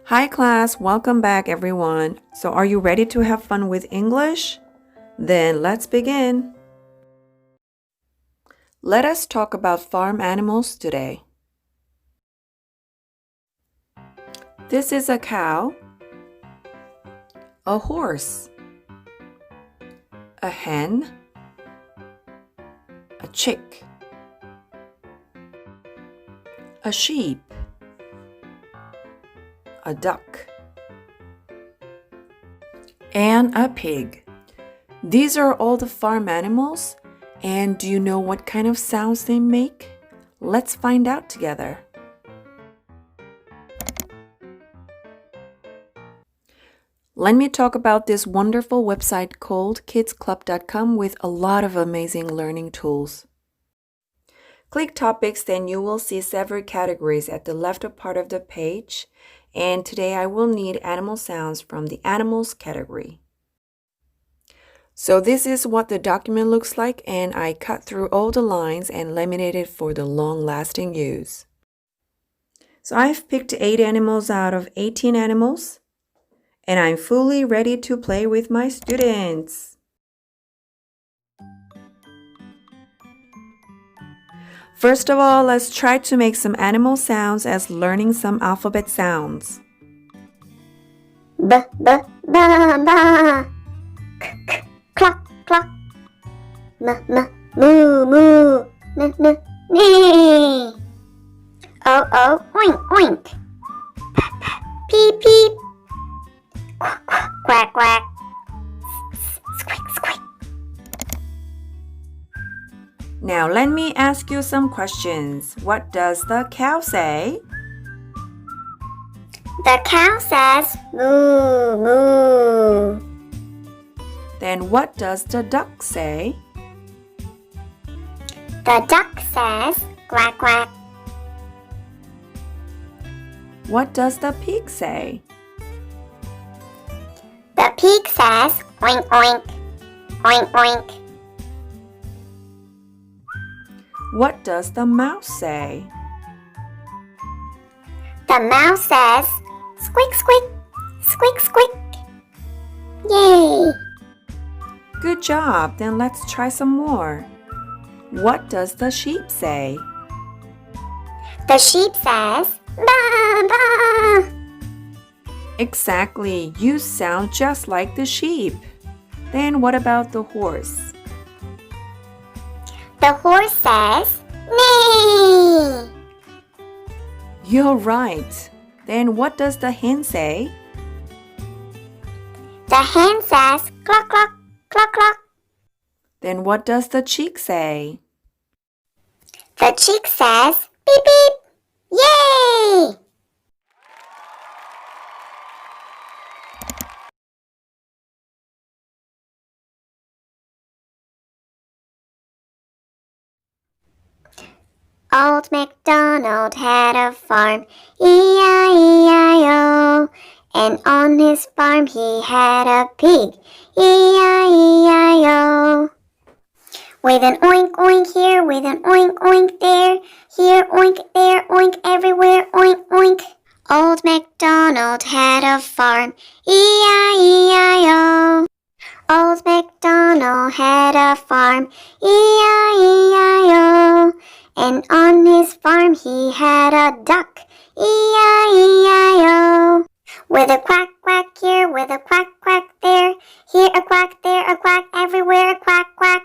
Hi class, welcome back everyone. So are you ready to have fun with English? Then let's begin. Let us talk about farm animals today. This is a cow, a horse, a hen, a chick, a sheep, a duck, and a pig. These are all the farm animals, and do you know what kind of sounds they make? Let's find out together. Let me talk about this wonderful website called kidsclub.com with a lot of amazing learning tools. Click topics, then you will see several categories at the left part of the page. And today I will need animal sounds from the animals category. So this is what the document looks like, and I cut through all the lines and laminated for the long-lasting use. So I've picked 8 animals out of 18 animals, and I'm fully ready to play with my students. First of all, let's try to make some animal sounds as learning some alphabet sounds. B, b, ba, ba. K, k, clock, clock. M, m, moo, moo. N, n, nee. O, o, oink, oink. P, p, peep, peep. Quack, quack, quack, quack. Squeak, squeak. Now let me ask you some questions. What does the cow say? The cow says moo, moo. Then what does the duck say? The duck says quack, quack. What does the pig say? The pig says oink, oink, oink, oink. What does the mouse say? The mouse says squeak, squeak, squeak, squeak. Yay! Good job. Then let's try some more. What does the sheep say? The sheep says ba, ba. Exactly. You sound just like the sheep. Then what about the horse? The horse says neigh. You're right. Then what does the hen say? The hen says cluck, cluck, cluck, cluck. Then what does the chick say? The chick says beep, beep. Yay! Old McDonald had a farm, E-I-E-I-O. And on his farm he had a pig, E-I-E-I-O. With an oink oink here, with an oink oink there, here oink, there oink, everywhere oink oink. Old MacDonald had a farm, E-I-E-I-O. Old MacDonald had a farm, E-I-E-I-O. And on his farm he had a duck, E-I-E-I-O. With a quack quack here, with a quack quack there, here a quack, everywhere a quack quack.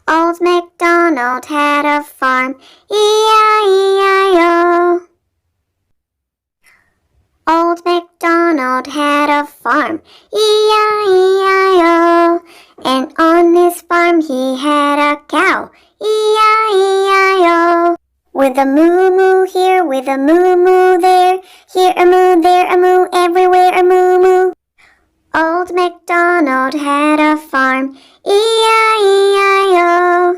Old MacDonald had a farm, E-I-E-I-O. Old MacDonald had a farm, E-I-E-I-O. And on his farm he had a cow, E-I-E-I-O. With a moo moo here, with a moo moo there, here a moo, there a moo, everywhere a moo moo. Old MacDonald had a farm, E-I-E-I-O.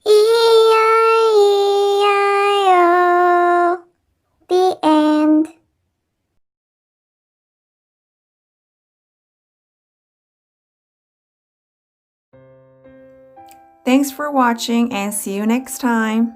E-I-E-I-O. The end. Thanks for watching and see you next time.